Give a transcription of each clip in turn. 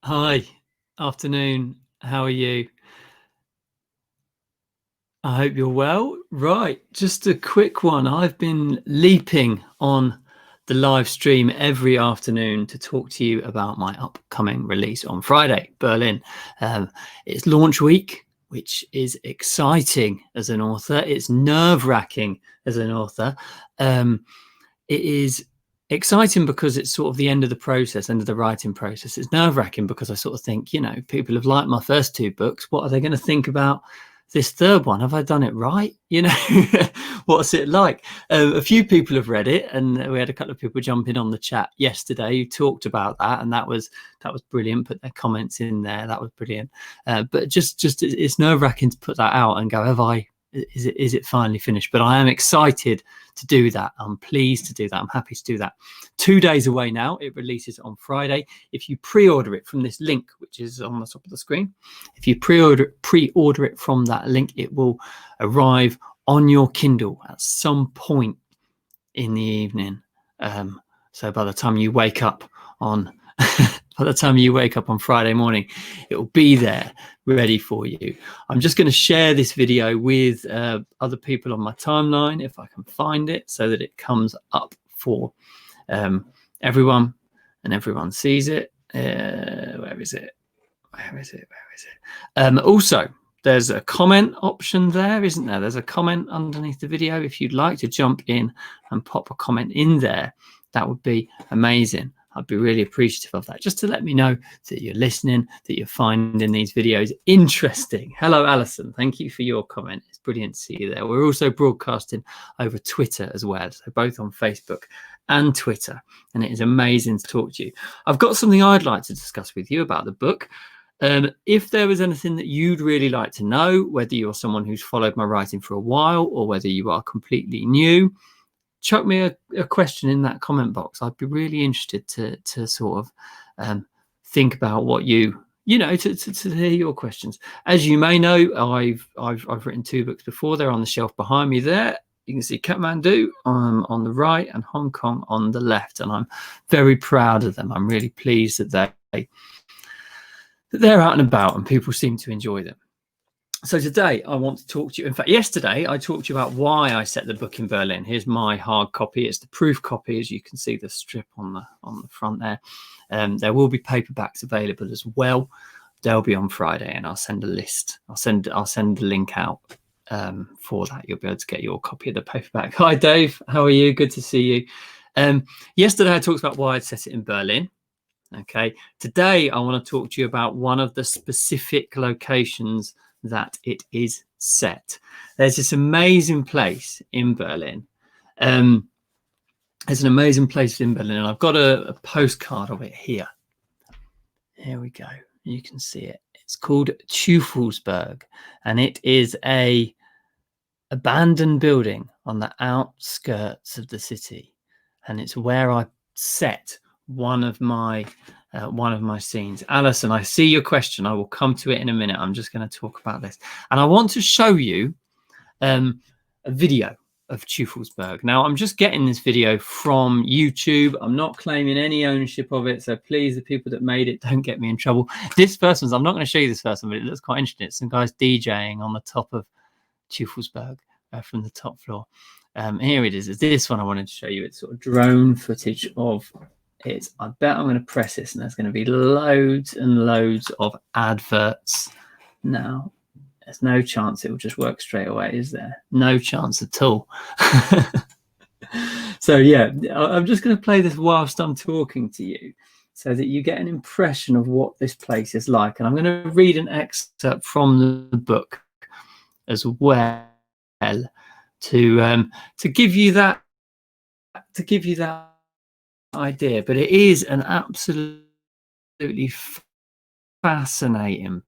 Hi, afternoon. How are you? I hope you're well. Right, just a quick one. I've been leaping on the live stream every afternoon to talk to you about my upcoming release on Friday, Berlin. It's launch week, which is exciting as an author. It's nerve-wracking as an author. It is exciting because it's sort of the end of the process, end of the writing process. It's nerve-wracking because I sort of think, people have liked my first two books. What are they going to think about this third one? Have I done it right? What's it like? A few people have read it, and we had a couple of people jump in on the chat yesterday who talked about that, and that was brilliant. Put their comments in there. That was brilliant. But just it's nerve-wracking to put that out and go, have I? Is it finally finished? But I am excited to do that. I'm pleased to do that. I'm happy to do that. 2 days away now. It releases on Friday. If you pre-order it from this link, which is on the top of the screen, if you pre-order it from that link, it will arrive on your Kindle at some point in the evening. So by the time you wake up on Friday morning, it will be there ready for you. I'm just going to share this video with other people on my timeline if I can find it, so that it comes up for everyone and everyone sees it. Where is it? Also, there's a comment option there, isn't there? There's a comment underneath the video. If you'd like to jump in and pop a comment in there, that would be amazing. I'd be really appreciative of that, just to let me know that you're listening, that you're finding these videos interesting. Hello, Alison. Thank you for your comment. It's brilliant to see you there. We're also broadcasting over Twitter as well, so both on Facebook and Twitter, and it is amazing to talk to you. I've got something I'd like to discuss with you about the book. If there was anything that you'd really like to know, whether you're someone who's followed my writing for a while or whether you are completely new, chuck me a question in that comment box. I'd be really interested to sort of think about what to hear your questions. As you may know, I've written 2 books before. They're on the shelf behind me there. You can see Kathmandu on the right and Hong Kong on the left, and I'm very proud of them. I'm really pleased that they're out and about and people seem to enjoy them. So today I want to talk to you. In fact, yesterday I talked to you about why I set the book in Berlin. Here's my hard copy. It's the proof copy, as you can see the strip on the front there. There will be paperbacks available as well. They'll be on Friday, and I'll send a list. I'll send the link out for that. You'll be able to get your copy of the paperback. Hi, Dave. How are you? Good to see you. Yesterday I talked about why I'd set it in Berlin. Okay. Today I want to talk to you about one of the specific locations that it is set. There's this amazing place in Berlin. There's an amazing place in Berlin, and I've got a postcard of it here. Here we go. You can see it. It's called Teufelsberg, and it is a abandoned building on the outskirts of the city, and it's where I set one of my scenes. Alison, I see your question. I will come to it in a minute. I'm just going to talk about this, and I want to show you a video of Teufelsberg. Now, I'm just getting this video from YouTube. I'm not claiming any ownership of it, so please, the people that made it, don't get me in trouble. I'm not going to show you this person, but it looks quite interesting. It's some guys DJing on the top of Teufelsberg from the top floor. Here it is. It's this one I wanted to show you. It's sort of drone footage of it. I bet I'm going to press this, and there's going to be loads and loads of adverts. Now, there's no chance it will just work straight away, is there? No chance at all. So yeah, I'm just going to play this whilst I'm talking to you, so that you get an impression of what this place is like. And I'm going to read an excerpt from the book as well to give you that idea. But it is an absolutely fascinating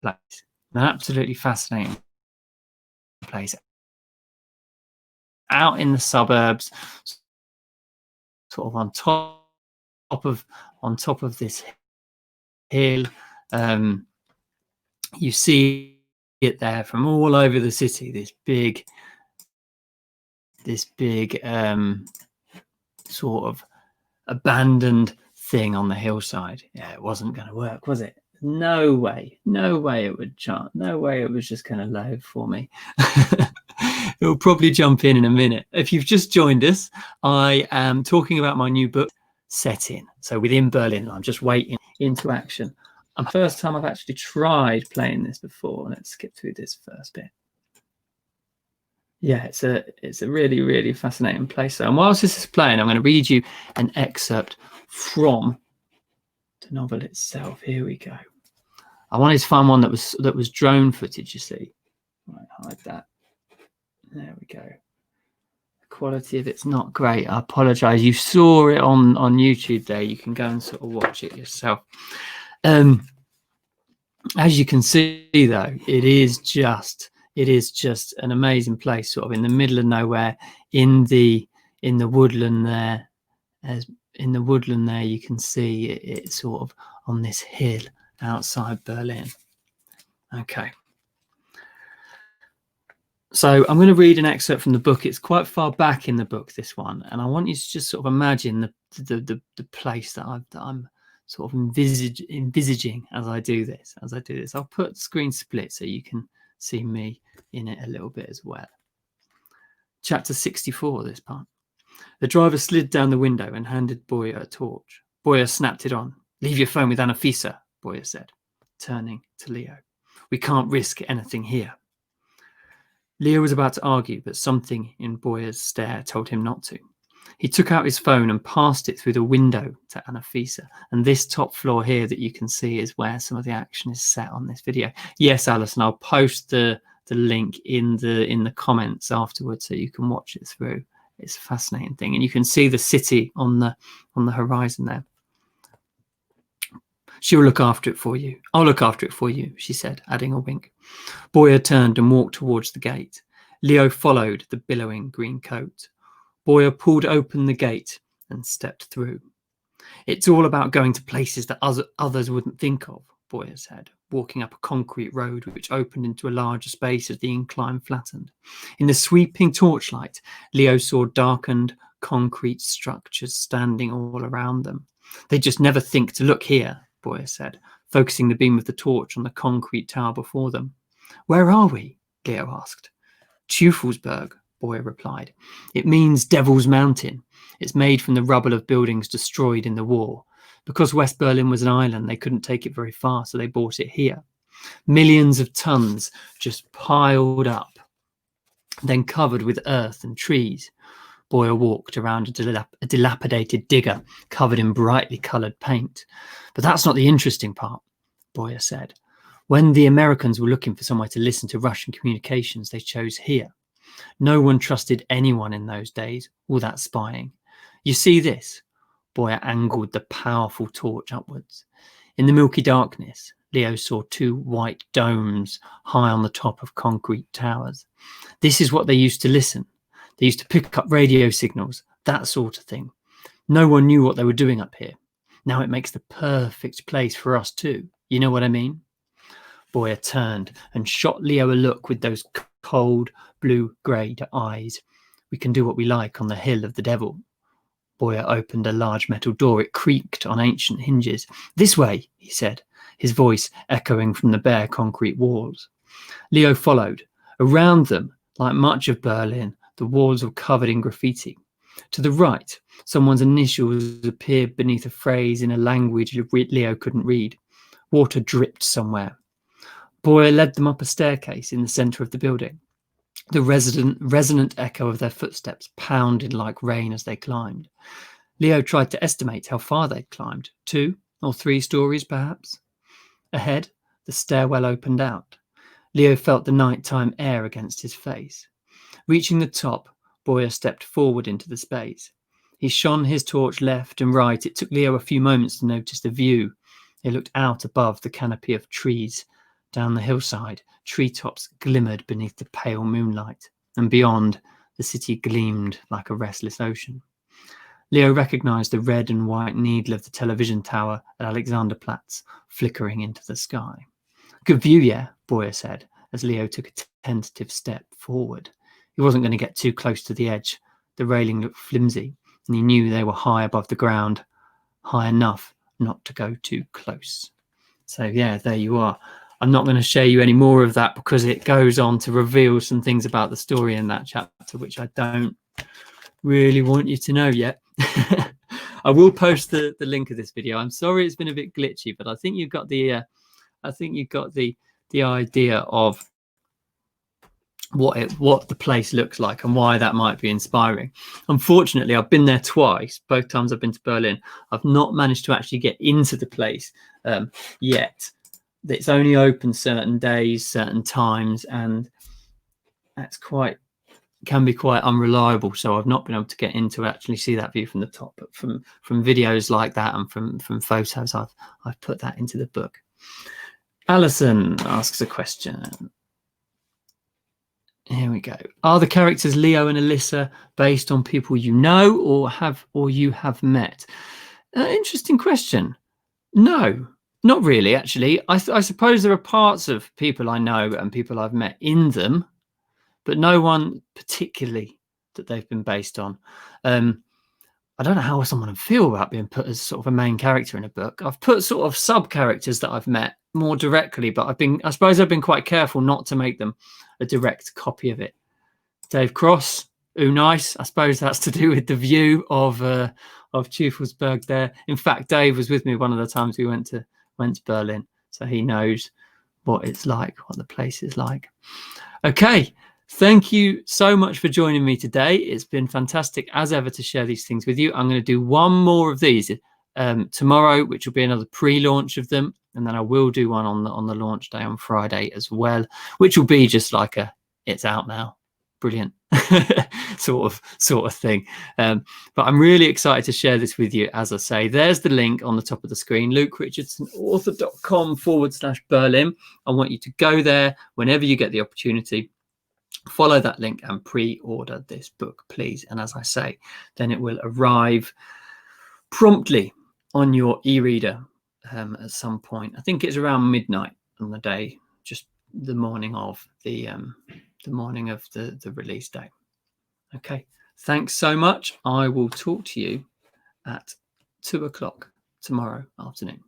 place. An absolutely fascinating place out in the suburbs, sort of on top of this hill. You see it there from all over the city. This big sort of abandoned thing on the hillside. Yeah, it wasn't going to work, was it? No way it would chart. No way it was just going to load for me. It will probably jump in a minute. If you've just joined us, I am talking about my new book, Set In. So within Berlin, I'm just waiting into action. First time I've actually tried playing this before. Let's skip through this first bit. Yeah, it's a really, really fascinating place. And whilst this is playing, I'm going to read you an excerpt from the novel itself. Here we go. I wanted to find one that was drone footage, you see. Right, hide that. There we go. The quality of it's not great. I apologize. You saw it on YouTube there. You can go and sort of watch it yourself. As you can see, though, it is just an amazing place, sort of in the middle of nowhere, in the woodland there. As in the woodland there, you can see it's sort of on this hill outside Berlin. Okay. So I'm going to read an excerpt from the book. It's quite far back in the book, this one, and I want you to just sort of imagine the place that I'm sort of envisaging as I do this. I'll put screen split so you can see me in it a little bit as well. Chapter 64, this part. The driver slid down the window and handed Boyer a torch. Boyer snapped it on. "Leave your phone with Annalisa," Boyer said, turning to Leo. "We can't risk anything here." Leo was about to argue, but something in Boyer's stare told him not to. He took out his phone and passed it through the window to Annalisa. And this top floor here that you can see is where some of the action is set on this video. Yes, Alison, I'll post the link in the comments afterwards so you can watch it through. It's a fascinating thing. And you can see the city on the horizon there. "She'll look after it for you. I'll look after it for you," she said, adding a wink. Boyer turned and walked towards the gate. Leo followed the billowing green coat. Boyer pulled open the gate and stepped through. "It's all about going to places that others wouldn't think of," Boyer said, walking up a concrete road which opened into a larger space as the incline flattened. In the sweeping torchlight, Leo saw darkened concrete structures standing all around them. "They just never think to look here," Boyer said, focusing the beam of the torch on the concrete tower before them. "Where are we?" Leo asked. "Teufelsberg," Boyer replied. "It means Devil's Mountain. It's made from the rubble of buildings destroyed in the war. Because West Berlin was an island, they couldn't take it very far, so they brought it here. Millions of tons just piled up, then covered with earth and trees." Boyer walked around a dilapidated digger covered in brightly coloured paint. "But that's not the interesting part," Boyer said. "When the Americans were looking for somewhere to listen to Russian communications, they chose here. No one trusted anyone in those days, all that spying. You see this?" Boyer angled the powerful torch upwards. In the milky darkness, Leo saw two white domes high on the top of concrete towers. "This is what they used to listen. They used to pick up radio signals, that sort of thing. No one knew what they were doing up here. Now it makes the perfect place for us too. You know what I mean?" Boyer turned and shot Leo a look with those cold, blue-grey eyes. "We can do what we like on the Hill of the Devil." Boyer opened a large metal door. It creaked on ancient hinges. "This way," he said, his voice echoing from the bare concrete walls. Leo followed. Around them, like much of Berlin, the walls were covered in graffiti. To the right, someone's initials appeared beneath a phrase in a language Leo couldn't read. Water dripped somewhere. Boyer led them up a staircase in the centre of the building. The resonant echo of their footsteps pounded like rain as they climbed. Leo tried to estimate how far they'd climbed. 2 or 3 stories, perhaps. Ahead, the stairwell opened out. Leo felt the nighttime air against his face. Reaching the top, Boyer stepped forward into the space. He shone his torch left and right. It took Leo a few moments to notice the view. He looked out above the canopy of trees. Down the hillside, treetops glimmered beneath the pale moonlight, and beyond, the city gleamed like a restless ocean. Leo recognized the red and white needle of the television tower at Alexanderplatz flickering into the sky. "Good view, yeah," Boyer said, as Leo took a tentative step forward. He wasn't going to get too close to the edge. The railing looked flimsy, and he knew they were high above the ground. high enough not to go too close. So yeah, there you are. I'm not going to show you any more of that because it goes on to reveal some things about the story in that chapter, which I don't really want you to know yet. I will post the link of this video. I'm sorry it's been a bit glitchy, but I think you got the the idea of what the place looks like and why that might be inspiring. Unfortunately, I've been there twice. Both times I've been to Berlin. I've not managed to actually get into the place yet. It's only open certain days, certain times, and that's can be quite unreliable. So I've not been able to get in to actually see that view from the top. But from videos like that and from photos, I've put that into the book. Alison asks a question. Here we go. Are the characters Leo and Allissa based on people you know or you have met? Interesting question. No, not really, actually. I suppose there are parts of people I know and people I've met in them, but no one particularly that they've been based on. I don't know how someone would feel about being put as sort of a main character in a book. I've put sort of sub characters that I've met more directly, but I suppose I've been quite careful not to make them a direct copy of it. Dave Cross, ooh, nice. I suppose that's to do with the view of Teufelsberg there. In fact, Dave was with me one of the times we went to Berlin, so he knows what it's like, what the place is like. Okay. Thank you so much for joining me today. It's been fantastic as ever to share these things with you. I'm going to do one more of these tomorrow, which will be another pre-launch of them, and then I will do one on the launch day on Friday as well, which will be just like it's out now, brilliant sort of thing. But I'm really excited to share this with you. As I say, there's the link on the top of the screen, lukerichardsonauthor.com/Berlin. I want you to go there whenever you get the opportunity. Follow that link and pre-order this book, please. And as I say, then it will arrive promptly on your e-reader at some point. I think it's around midnight on the day, just the morning of the release day. Okay, thanks so much. I will talk to you at 2 o'clock tomorrow afternoon.